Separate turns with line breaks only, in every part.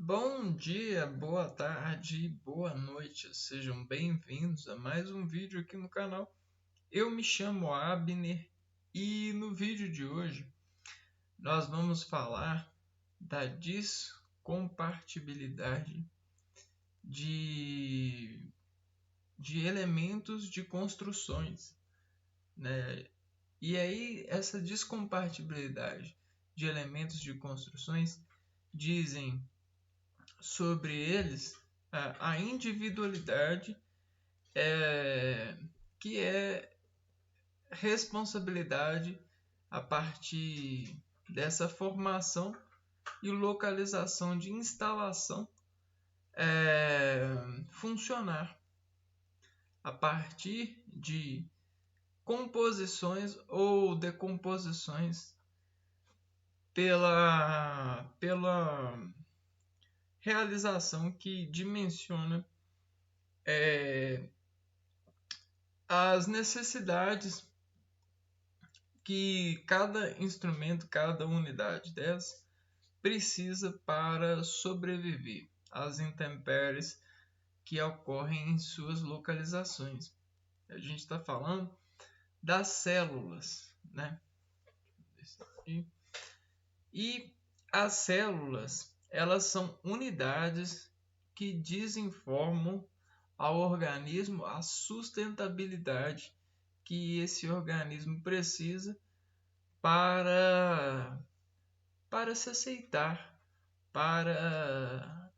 Bom dia, boa tarde, boa noite, sejam bem-vindos a mais um vídeo aqui no canal. Eu me chamo Abner e no vídeo de hoje nós vamos falar da descompatibilidade de elementos de construções, né? E aí essa descompatibilidade de elementos de construções dizem sobre eles a individualidade que é responsabilidade a partir dessa formação e localização de instalação funcionar a partir de composições ou decomposições pela realização que dimensiona as necessidades que cada instrumento, cada unidade dessa precisa para sobreviver às intempéries que ocorrem em suas localizações. A gente está falando das células, né? E as células, elas são unidades que desinformam ao organismo a sustentabilidde que esse organismo precisa para se aceitar, para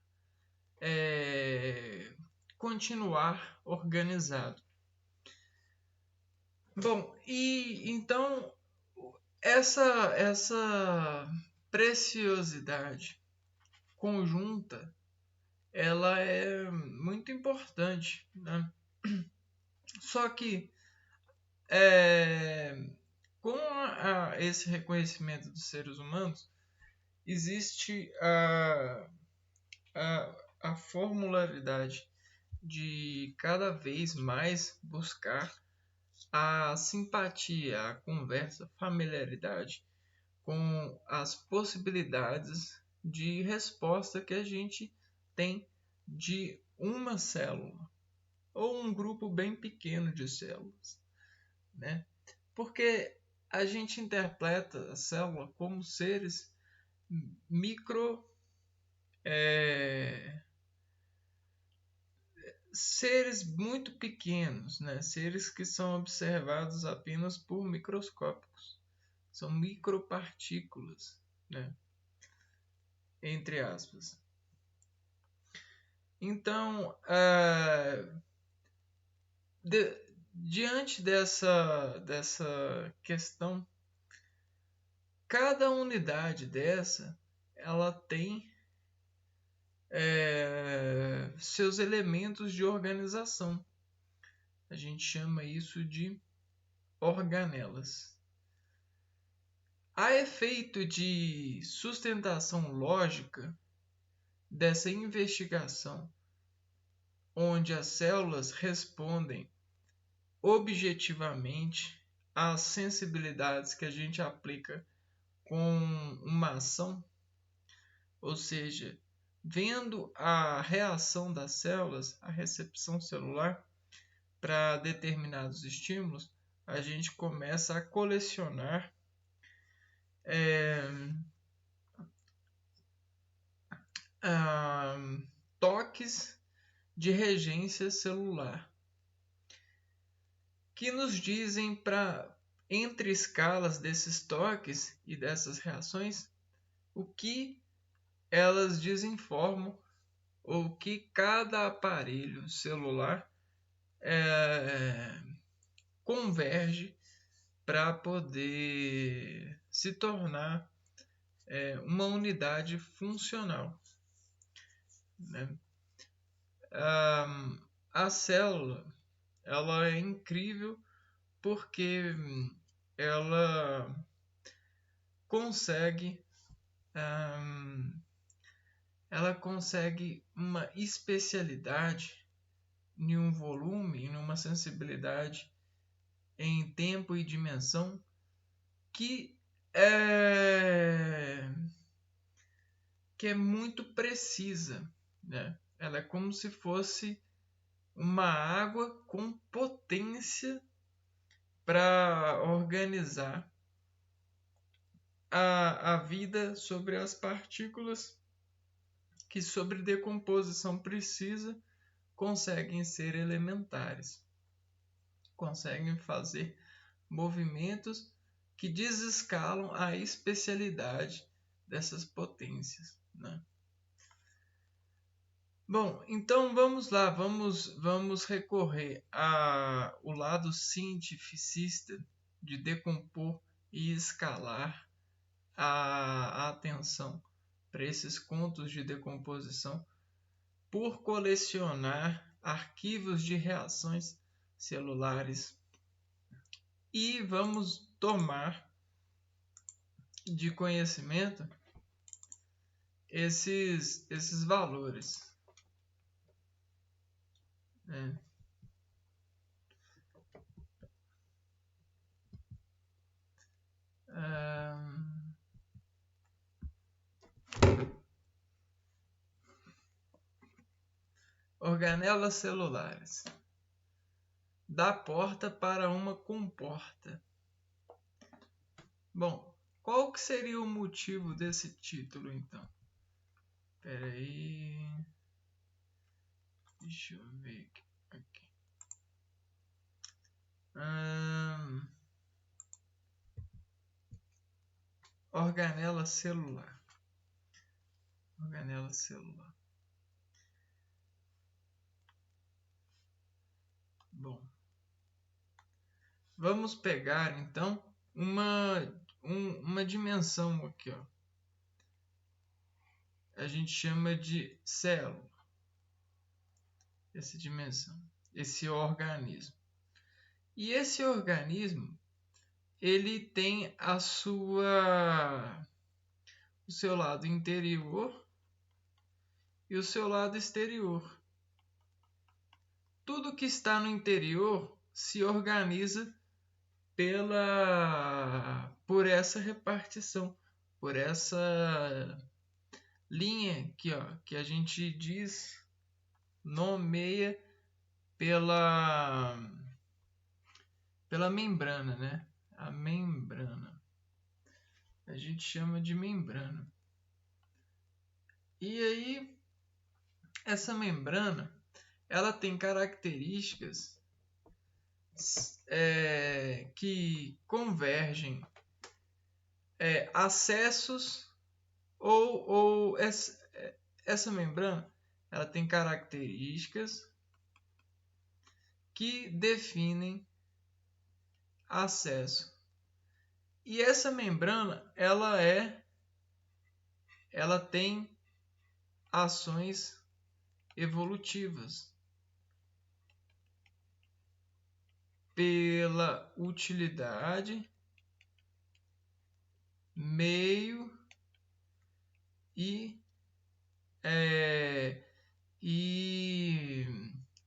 continuar organizado. Bom, e então essa preciosidade conjunta ela é muito importante, né? Só que com esse reconhecimento dos seres humanos existe a formularidade de cada vez mais buscar a simpatia, a conversa, a familiaridade com as possibilidades de resposta que a gente tem de uma célula ou um grupo bem pequeno de células, né? Porque a gente interpreta a célula como seres micro seres muito pequenos, né? Seres que são observados apenas por microscópicos, são micropartículas, né? Entre aspas. Então, diante dessa questão, cada unidade dessa ela tem seus elementos de organização. A gente chama isso de organelas. A efeito de sustentação lógica dessa investigação, onde as células respondem objetivamente às sensibilidades que a gente aplica com uma ação, ou seja, vendo a reação das células, a recepção celular para determinados estímulos, a gente começa a colecionar toques de regência celular, que nos dizem entre escalas desses toques e dessas reações, o que elas desinformam ou que cada aparelho celular converge para poder se tornar uma unidade funcional, né? A célula ela é incrível porque ela consegue uma especialidade em um volume, em uma sensibilidade em tempo e dimensão que que é muito precisa, né? Ela é como se fosse uma água com potência para organizar a vida sobre as partículas que, sobre decomposição precisa, conseguem ser elementares, conseguem fazer movimentos que desescalam a especialidade dessas potências, né? Bom, então vamos lá, vamos recorrer ao lado cientificista de decompor e escalar a atenção para esses contos de decomposição por colecionar arquivos de reações celulares e vamos tomar de conhecimento esses valores, né? Organelas celulares. Da porta para uma comporta. Bom, qual que seria o motivo desse título, então? Espera aí. Deixa eu ver aqui. Organela celular. Organela celular. Bom, vamos pegar então uma dimensão aqui, ó. A gente chama de célula. Essa dimensão, esse organismo. E esse organismo, ele tem o seu lado interior e o seu lado exterior. Tudo que está no interior se organiza por essa repartição, por essa linha aqui, ó, que a gente nomeia pela membrana, né? A membrana. A gente chama de membrana. E aí, essa membrana, ela tem características que convergem acessos ou essa membrana, ela tem características que definem acesso. E essa membrana, ela tem ações evolutivas pela utilidade, meio e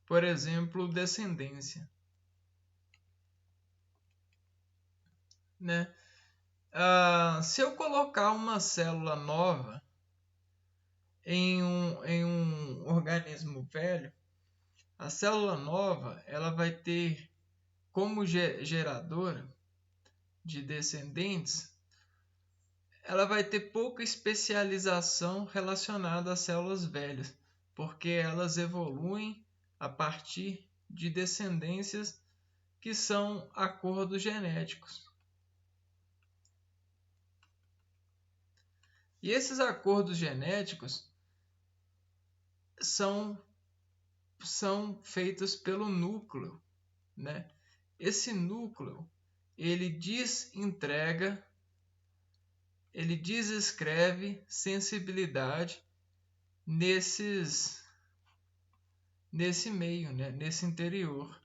por exemplo, descendência, né? Se eu colocar uma célula nova em um organismo velho, a célula nova ela vai ter como geradora de descendentes, ela vai ter pouca especialização relacionada às células velhas, porque elas evoluem a partir de descendências que são acordos genéticos. E esses acordos genéticos são feitos pelo núcleo, né? Esse núcleo, ele descreve sensibilidade nesse meio, né? Nesse interior.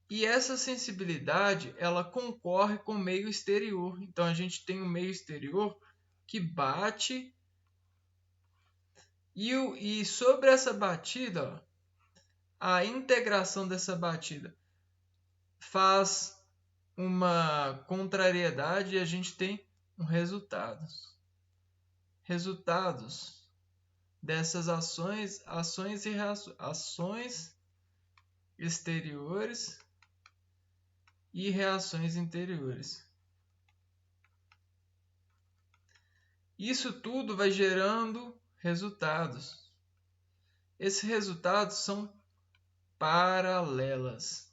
E essa sensibilidade, ela concorre com o meio exterior. Então, a gente tem um meio exterior que bate e sobre essa batida, ó, a integração dessa batida faz uma contrariedade e a gente tem um resultado. resultados dessas ações e ações exteriores e reações interiores. Isso tudo vai gerando resultados. Esses resultados são paralelas.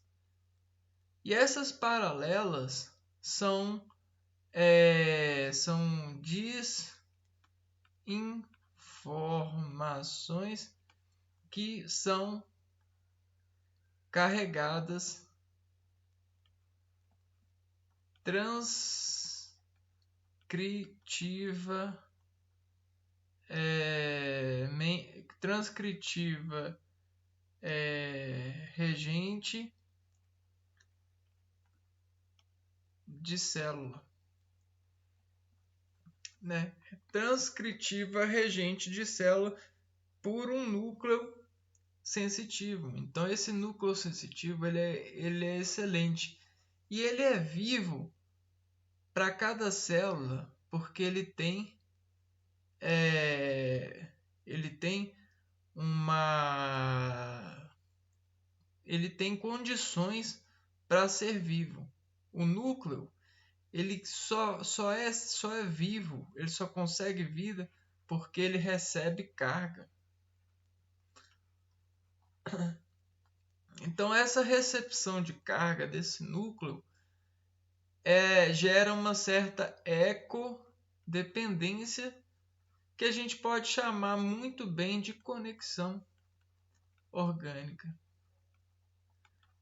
E essas paralelas são desinformações que são carregadas transcritiva regente de célula, né? Transcritiva regente de célula por um núcleo sensitivo. Então esse núcleo sensitivo ele é excelente e ele é vivo para cada célula porque ele tem condições para ser vivo. O núcleo ele só é vivo, ele só consegue vida porque ele recebe carga. Então essa recepção de carga desse núcleo gera uma certa ecodependência que a gente pode chamar muito bem de conexão orgânica.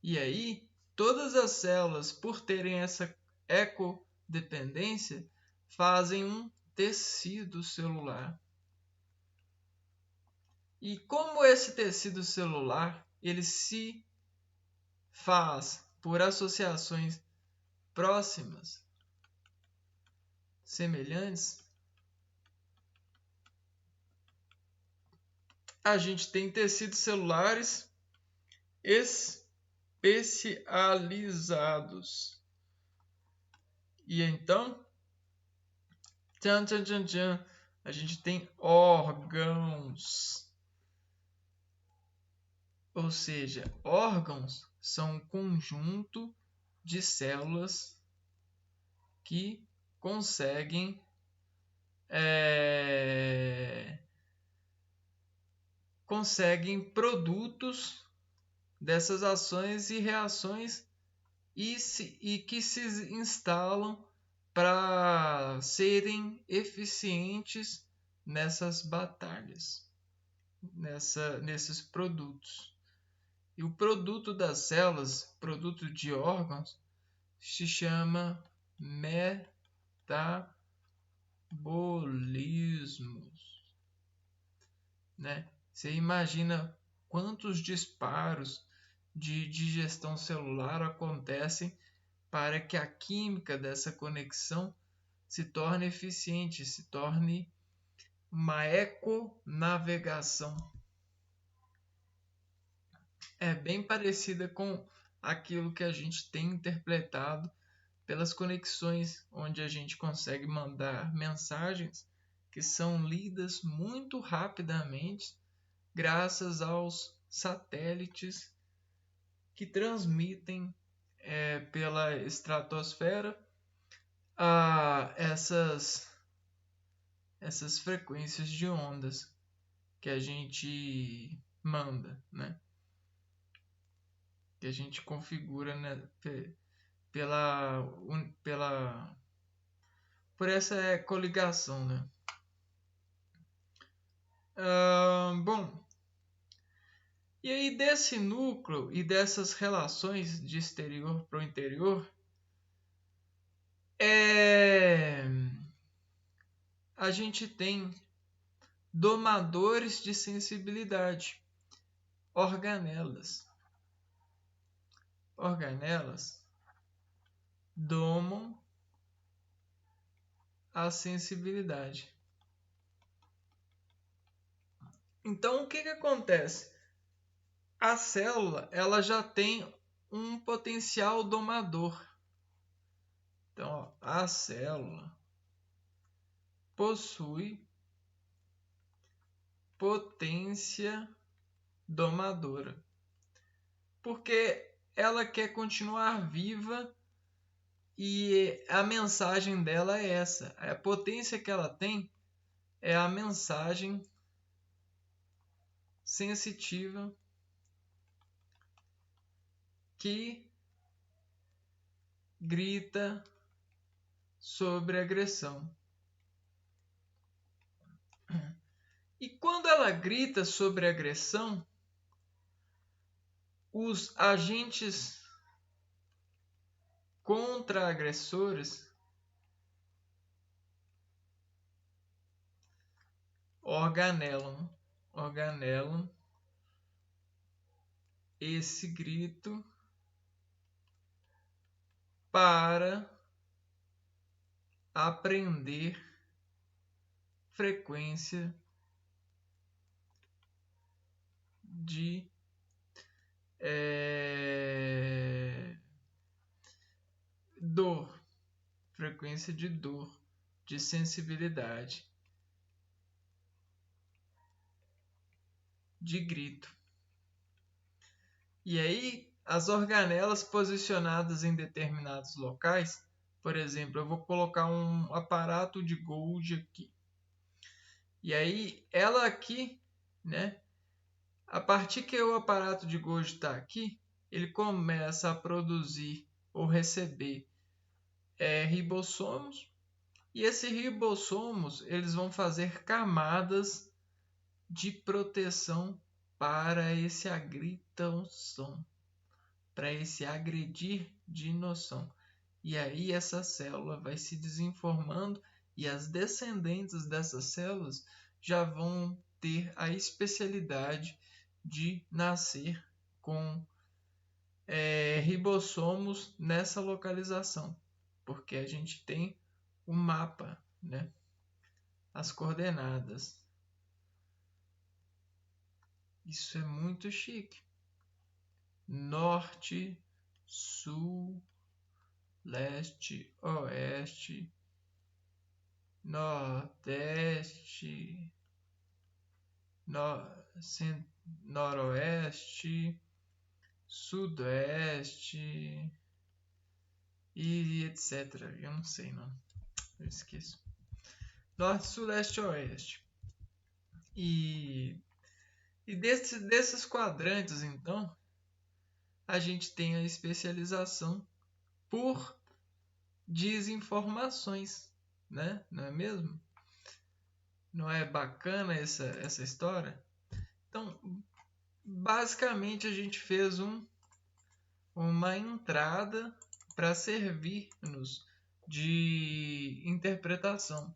E aí, todas as células, por terem essa ecodependência, fazem um tecido celular. E como esse tecido celular ele se faz por associações próximas, semelhantes, a gente tem tecidos celulares especializados. E então, a gente tem órgãos. Ou seja, órgãos são um conjunto de células que conseguem produtos dessas ações e reações e que se instalam para serem eficientes nessas batalhas, nesses produtos. E o produto das células, produto de órgãos, se chama metabolismos, né? Você imagina quantos disparos de digestão celular acontecem para que a química dessa conexão se torne eficiente, se torne uma econavegação. É bem parecida com aquilo que a gente tem interpretado pelas conexões, onde a gente consegue mandar mensagens que são lidas muito rapidamente graças aos satélites que transmitem pela estratosfera essas frequências de ondas que a gente manda, né? Que a gente configura, né, por essa coligação, né? Bom, e aí desse núcleo e dessas relações de exterior para o interior, a gente tem domadores de sensibilidade, organelas. Organelas domam a sensibilidade. Então, o que acontece? A célula ela já tem um potencial domador. Então, a célula possui potência domadora, porque ela quer continuar viva e a mensagem dela é essa. A potência que ela tem é a mensagem sensitiva que grita sobre agressão. E quando ela grita sobre agressão, os agentes contra-agressores organelam esse grito para aprender frequência de dor, de sensibilidade, de grito. E aí, as organelas posicionadas em determinados locais, por exemplo, eu vou colocar um aparato de Golgi aqui. E aí, ela aqui, né? A partir que o aparato de Golgi está aqui, ele começa a produzir ou receber ribossomos, e esses ribossomos eles vão fazer camadas de proteção para esse agritam-som, para esse agredir de noção. E aí essa célula vai se desinformando e as descendentes dessas células já vão ter a especialidade de nascer com ribossomos nessa localização, porque a gente tem o mapa, né? As coordenadas. Isso é muito chique. Norte, sul, leste, oeste, nordeste, noroeste, sudoeste e etc. Eu não sei, não. Eu esqueço. Norte, sul, leste, oeste. E desses quadrantes, então, a gente tem a especialização por desinformações, né? Não é mesmo? Não é bacana essa história? Então, basicamente, a gente fez uma entrada para servir-nos de interpretação.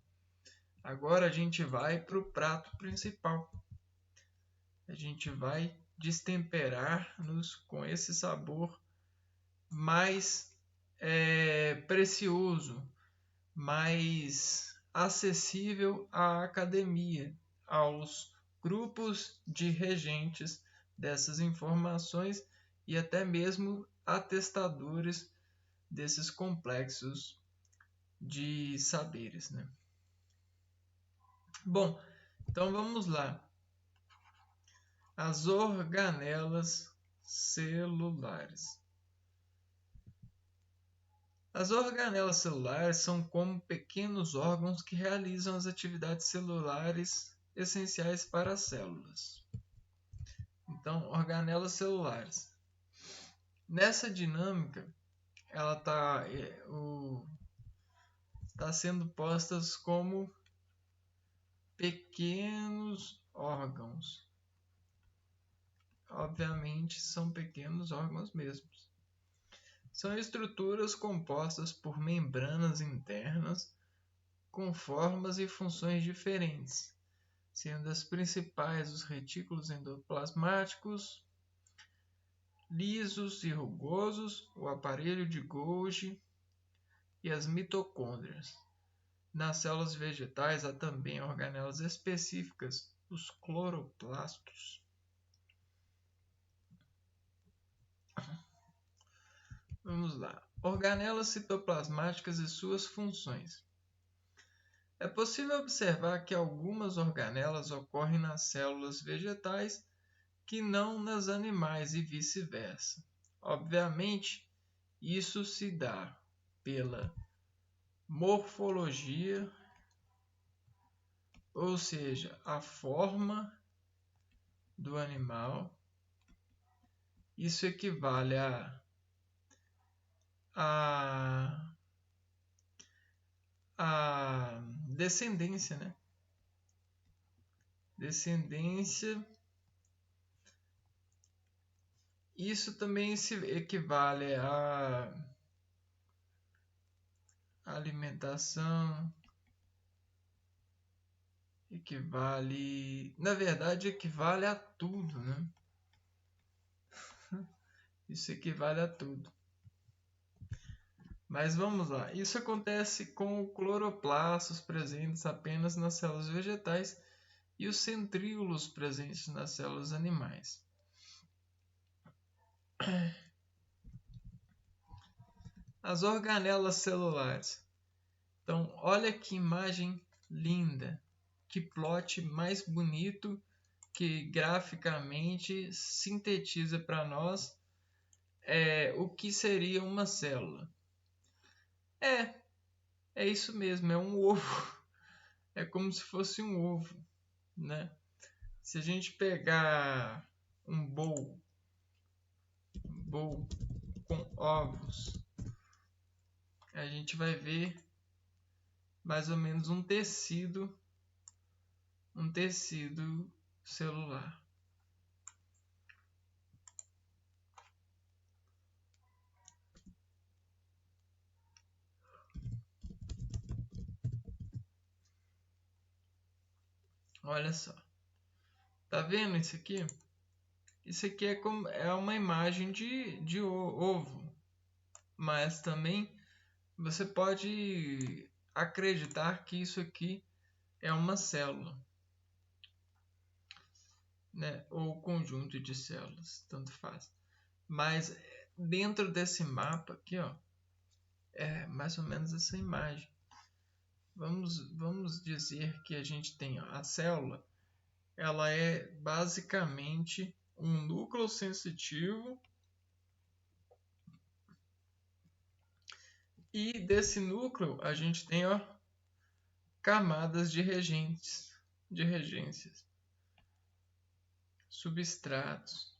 Agora a gente vai para o prato principal. A gente vai destemperar-nos com esse sabor mais precioso, mais acessível à academia, aos grupos de regentes dessas informações e até mesmo atestadores desses complexos de saberes, né? Bom, então vamos lá. As organelas celulares. As organelas celulares são como pequenos órgãos que realizam as atividades celulares essenciais para as células. Então, organelas celulares. Nessa dinâmica, ela está sendo postas como pequenos órgãos. Obviamente, são pequenos órgãos mesmos. São estruturas compostas por membranas internas com formas e funções diferentes, sendo as principais os retículos endoplasmáticos, lisos e rugosos, o aparelho de Golgi e as mitocôndrias. Nas células vegetais há também organelas específicas, os cloroplastos. Vamos lá. Organelas citoplasmáticas e suas funções. É possível observar que algumas organelas ocorrem nas células vegetais que não nas animais e vice-versa. Obviamente, isso se dá pela morfologia, ou seja, a forma do animal. Isso equivale a descendência, né? Descendência. Isso também se equivale a alimentação, na verdade equivale a tudo, né? Isso equivale a tudo. Mas vamos lá. Isso acontece com cloroplastos presentes apenas nas células vegetais e os centríolos presentes nas células animais. As organelas celulares. Então, olha que imagem linda, que plot mais bonito, que graficamente sintetiza para nós o que seria uma célula. É isso mesmo, é um ovo. É como se fosse um ovo, né? Se a gente pegar um bowl com ovos, a gente vai ver mais ou menos um tecido celular. Olha só. Tá vendo isso aqui? Isso aqui é uma imagem de ovo. Mas também você pode acreditar que isso aqui é uma célula, né? Ou conjunto de células, tanto faz. Mas dentro desse mapa aqui, ó, é mais ou menos essa imagem. Vamos dizer que a gente tem a célula, ela é basicamente um núcleo sensitivo e desse núcleo a gente tem, ó, camadas de regências, substratos.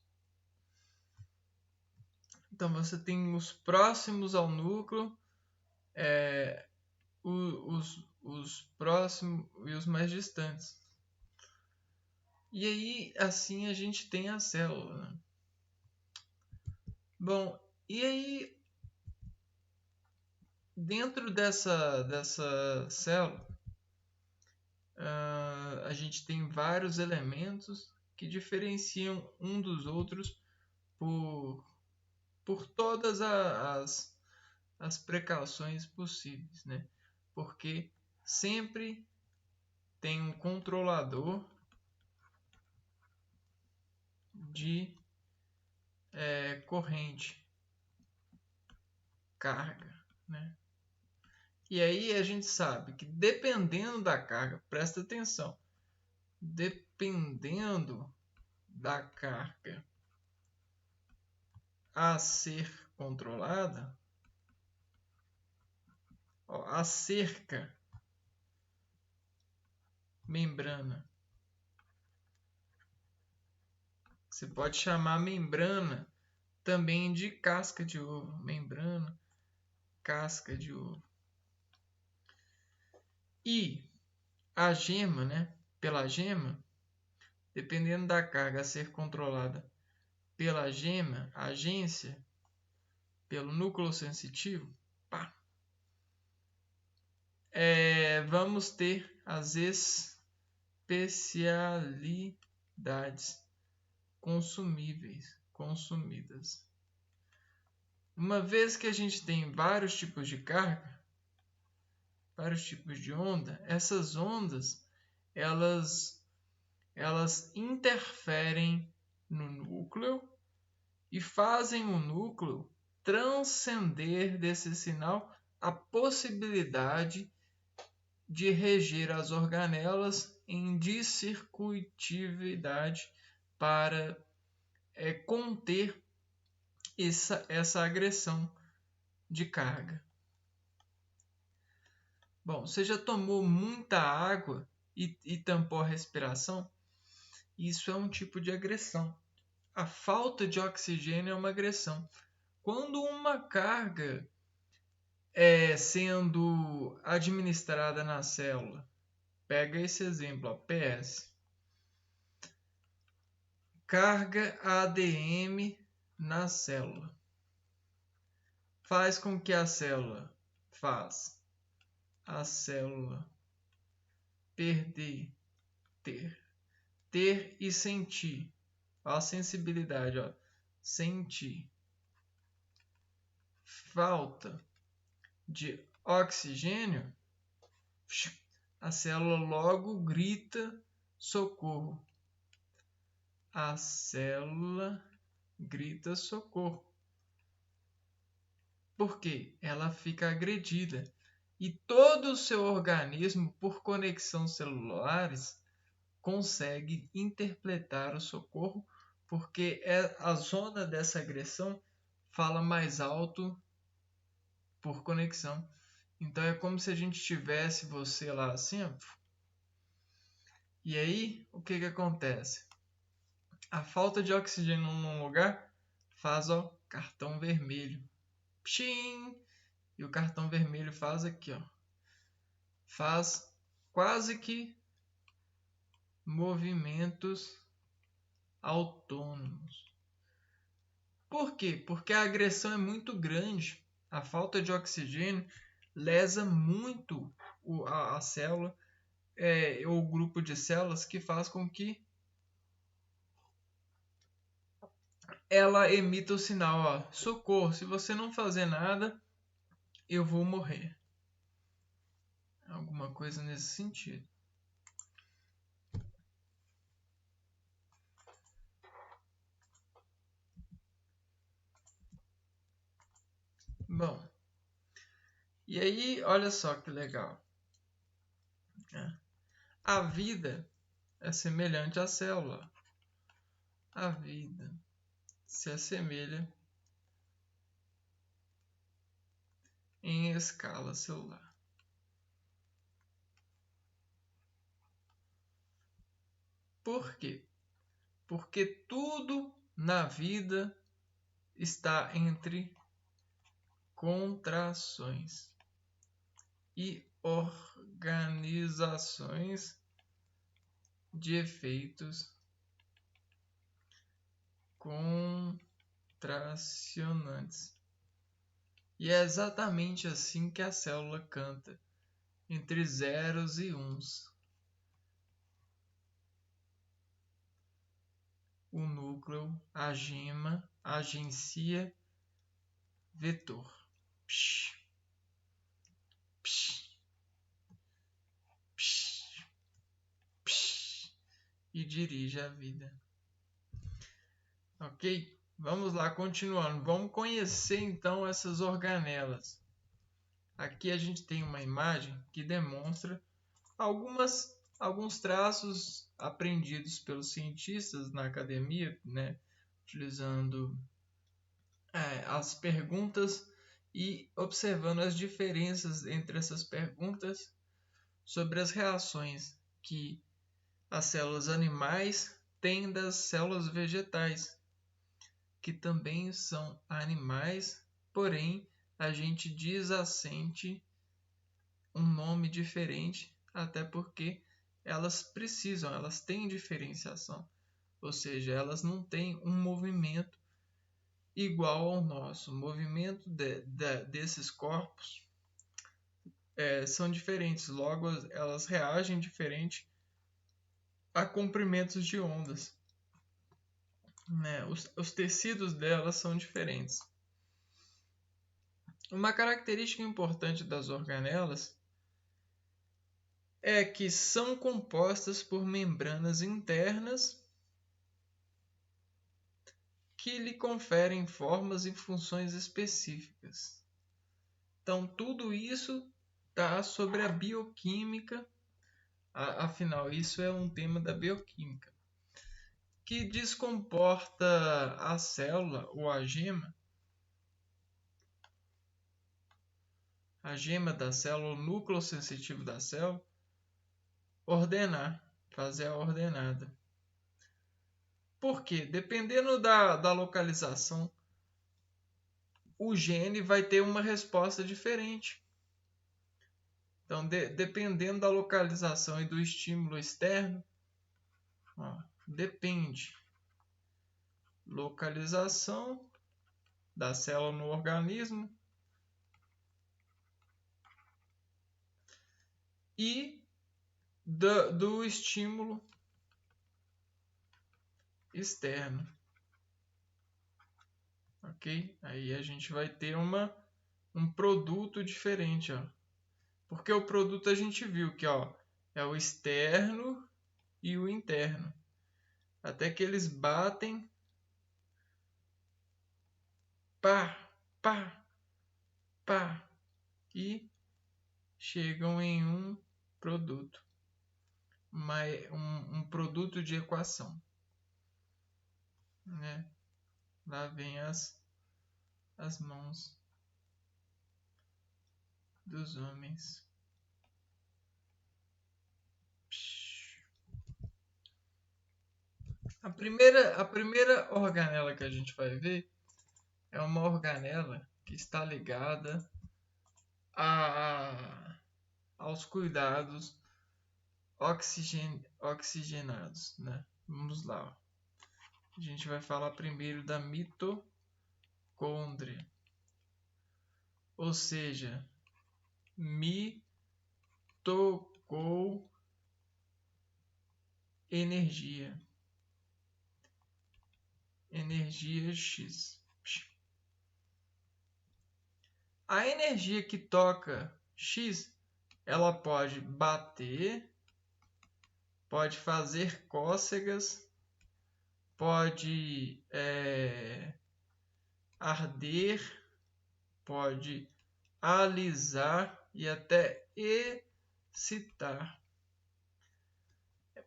Então você tem os próximos ao núcleo, os próximos e os mais distantes. E aí, assim a gente tem a célula, né? Bom, e aí dentro dessa célula, a gente tem vários elementos que diferenciam um dos outros por todas as precauções possíveis, né? Porque sempre tem um controlador de corrente, carga, né? E aí a gente sabe que dependendo da carga, presta atenção, dependendo da carga a ser controlada, ó, a cerca, membrana, você pode chamar membrana também de casca de ovo, membrana, casca de ovo. E a gema, né? Pela gema, dependendo da carga a ser controlada pela gema, agência, pelo núcleo sensitivo, pá, vamos ter as especialidades consumidas. Uma vez que a gente tem vários tipos de carga, vários tipos de onda, essas ondas elas interferem no núcleo e fazem o núcleo transcender desse sinal a possibilidade de reger as organelas em discircuitividade para conter essa agressão de carga. Bom, você já tomou muita água e tampou a respiração? Isso é um tipo de agressão. A falta de oxigênio é uma agressão. Quando uma carga é sendo administrada na célula, pega esse exemplo, ó, PS. Carga ADM na célula. Faz com que a célula perder, ter e sentir. Ó, a sensibilidade, ó, sentir. Falta de oxigênio, a célula logo grita socorro. A célula grita socorro. Por quê? Ela fica agredida. E todo o seu organismo, por conexão celulares, consegue interpretar o socorro, porque a zona dessa agressão fala mais alto por conexão. Então é como se a gente tivesse você lá assim, ó. E aí, o que acontece? A falta de oxigênio num lugar faz, ó, cartão vermelho. Pshim! E o cartão vermelho faz aqui, ó. Faz quase que movimentos autônomos. Por quê? Porque a agressão é muito grande. A falta de oxigênio lesa muito a célula, ou o grupo de células, que faz com que ela emita o sinal, ó, socorro, se você não fazer nada, eu vou morrer. Alguma coisa nesse sentido. Bom, e aí, olha só que legal. A vida é semelhante à célula. A vida se assemelha em escala celular. Por quê? Porque tudo na vida está entre contrações e organizações de efeitos contracionantes. E é exatamente assim que a célula canta, entre zeros e uns. O núcleo, a gema, agencia vetor. Psh, psh, psh, psh, e dirige a vida. Ok? Vamos lá, continuando. Vamos conhecer então essas organelas. Aqui a gente tem uma imagem que demonstra alguns traços aprendidos pelos cientistas na academia, né? Utilizando as perguntas e observando as diferenças entre essas perguntas sobre as reações que as células animais têm das células vegetais, que também são animais, porém a gente desassente um nome diferente, até porque elas têm diferenciação, ou seja, elas não têm um movimento igual ao nosso. O movimento desses corpos são diferentes, logo elas reagem diferente a comprimentos de ondas. Né? Os tecidos delas são diferentes. Uma característica importante das organelas é que são compostas por membranas internas que lhe conferem formas e funções específicas. Então, tudo isso está sobre a bioquímica, afinal, isso é um tema da bioquímica, que descomporta a célula ou a gema da célula, o núcleo sensitivo da célula, fazer a ordenada. Por quê? Dependendo da localização, o gene vai ter uma resposta diferente. Então, dependendo da localização e do estímulo externo, depende localização da célula no organismo e do estímulo externo. Ok? Aí a gente vai ter um produto diferente, ó. Porque o produto a gente viu que, ó, é o externo e o interno. Até que eles batem, pá, pá, pá, e chegam em um produto. Um produto de equação. Né? Lá vem as mãos dos homens. A primeira organela que a gente vai ver é uma organela que está ligada aos cuidados oxigenados. Né? Vamos lá. A gente vai falar primeiro da mitocôndria. Ou seja, energia. Energia X. A energia que toca X, ela pode bater, pode fazer cócegas, pode arder, pode alisar e até excitar.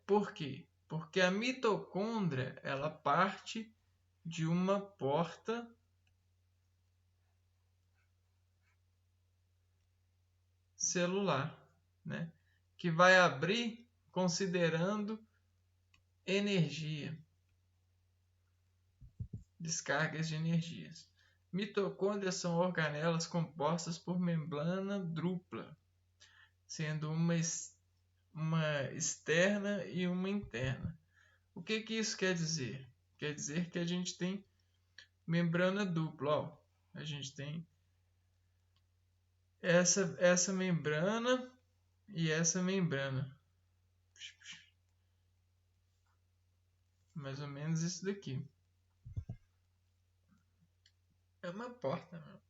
Por quê? Porque a mitocôndria ela parte de uma porta celular, né? Que vai abrir considerando energia, descargas de energias. Mitocôndrias são organelas compostas por membrana dupla, sendo uma externa e uma interna. O que isso quer dizer? Quer dizer que a gente tem membrana dupla. Ó. A gente tem essa membrana e essa membrana. Mais ou menos isso daqui. É uma porta, né?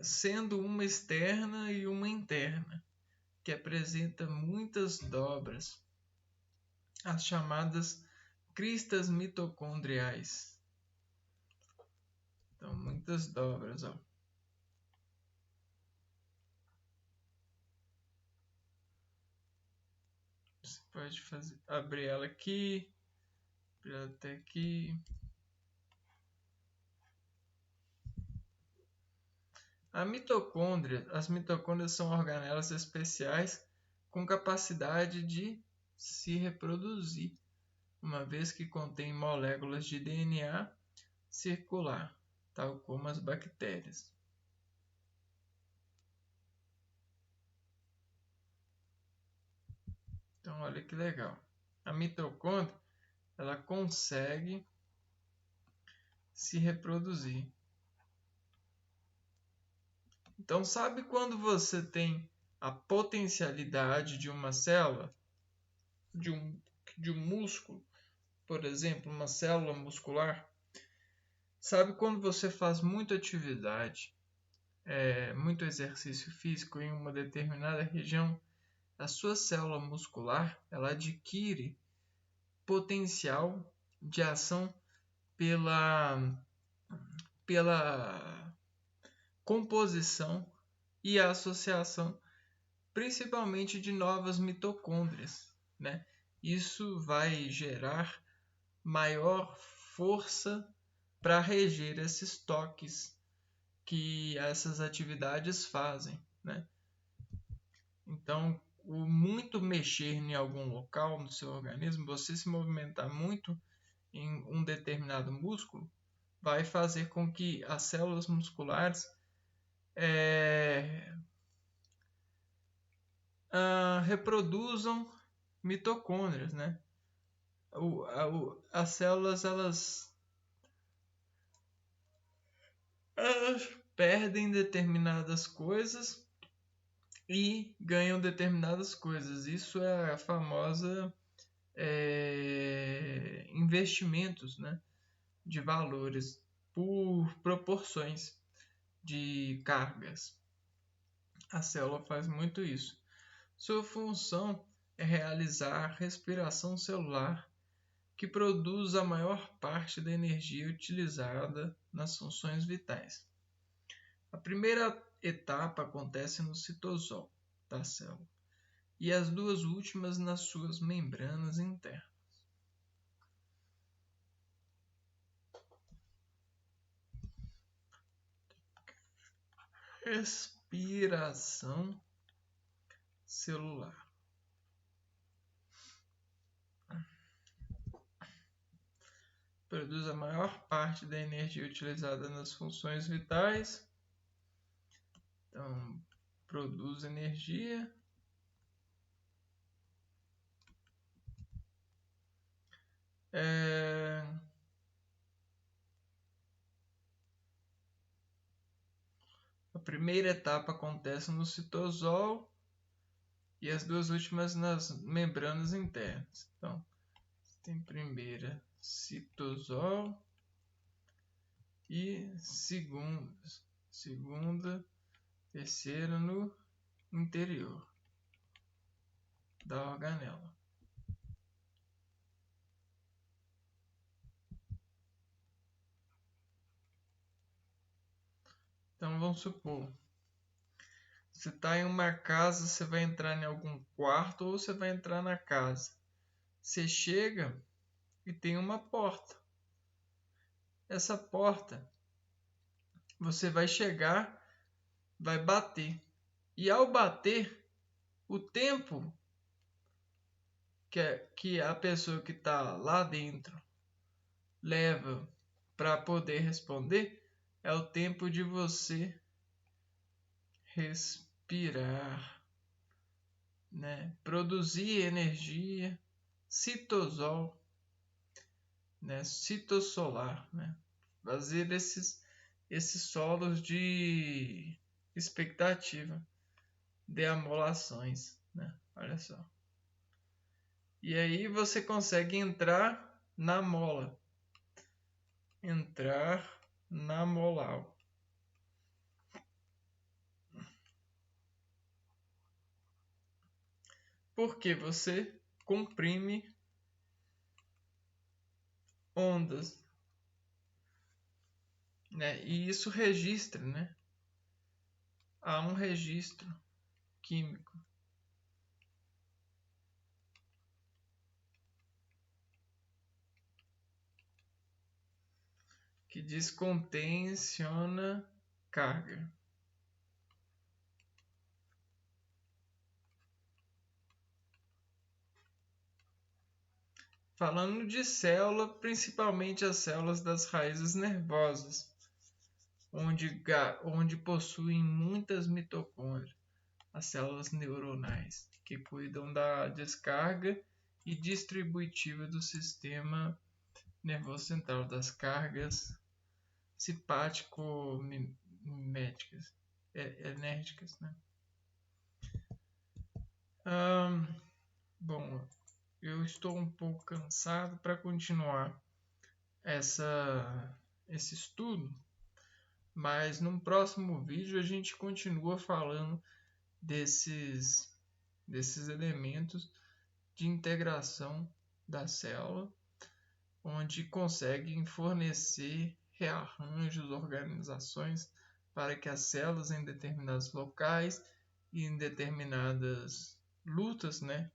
Sendo uma externa e uma interna, que apresenta muitas dobras, as chamadas cristas mitocondriais. Então, muitas dobras. Ó. Você pode abrir ela aqui, abrir ela até aqui. As mitocôndrias são organelas especiais com capacidade de se reproduzir, uma vez que contêm moléculas de DNA circular, tal como as bactérias. Então, olha que legal. A mitocôndria, ela consegue se reproduzir. Então, sabe quando você tem a potencialidade de uma célula, de um músculo, por exemplo, uma célula muscular? Sabe quando você faz muita atividade, muito exercício físico em uma determinada região, a sua célula muscular ela adquire potencial de ação pela composição e associação, principalmente de novas mitocôndrias, né? Isso vai gerar maior força para reger esses toques que essas atividades fazem, né? Então, o muito mexer em algum local no seu organismo, você se movimentar muito em um determinado músculo, vai fazer com que as células musculares reproduzam mitocôndrias, né? As células elas perdem determinadas coisas e ganham determinadas coisas. Isso é a famosa investimentos, né, de valores por proporções de cargas. A célula faz muito isso. Sua função é realizar a respiração celular, que produz a maior parte da energia utilizada nas funções vitais. A primeira etapa acontece no citosol da célula e as duas últimas nas suas membranas internas. Respiração celular. Produz a maior parte da energia utilizada nas funções vitais. Então, produz energia. A primeira etapa acontece no citosol e as duas últimas nas membranas internas. Então, tem primeira citosol e segunda, terceira no interior da organela. Então vamos supor, você está em uma casa, você vai entrar em algum quarto ou você vai entrar na casa. Você chega e tem uma porta. Essa porta, você vai chegar, vai bater. E ao bater, o tempo que a pessoa que está lá dentro leva para poder responder é o tempo de você respirar, né? Produzir energia, citosol, né? Citossolar, né? Fazer esses solos de expectativa, de amolações, né? Olha só. E aí você consegue entrar na mola. Entrar na molar. Porque você comprime ondas, né? E isso registra, né? Há um registro químico. Que descontensiona carga. Falando de célula, principalmente as células das raízes nervosas, onde possuem muitas mitocôndrias, as células neuronais, que cuidam da descarga e distributiva do sistema nervoso central, das cargas simpático-miméticas, enérgicas, né? Bom, eu estou um pouco cansado para continuar esse estudo, mas no próximo vídeo a gente continua falando desses elementos de integração da célula, onde conseguem fornecer rearranjos, organizações para que as células em determinados locais e em determinadas lutas, né,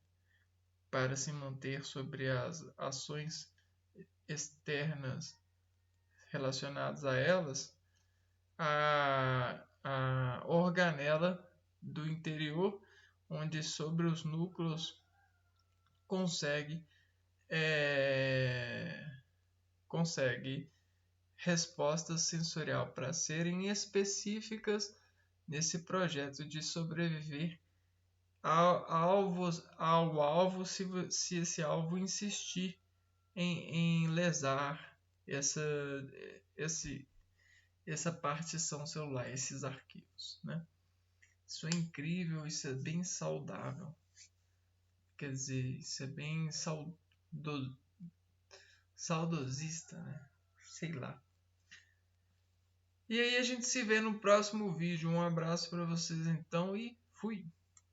para se manter sobre as ações externas relacionadas a elas, a organela do interior, onde sobre os núcleos consegue resposta sensorial para serem específicas nesse projeto de sobreviver ao alvo se esse alvo insistir em lesar essa partição celular, esses arquivos, né? Isso é incrível, isso é bem saudável. Quer dizer, isso é bem saudosista, né? Sei lá. E aí a gente se vê no próximo vídeo. Um abraço para vocês então e fui!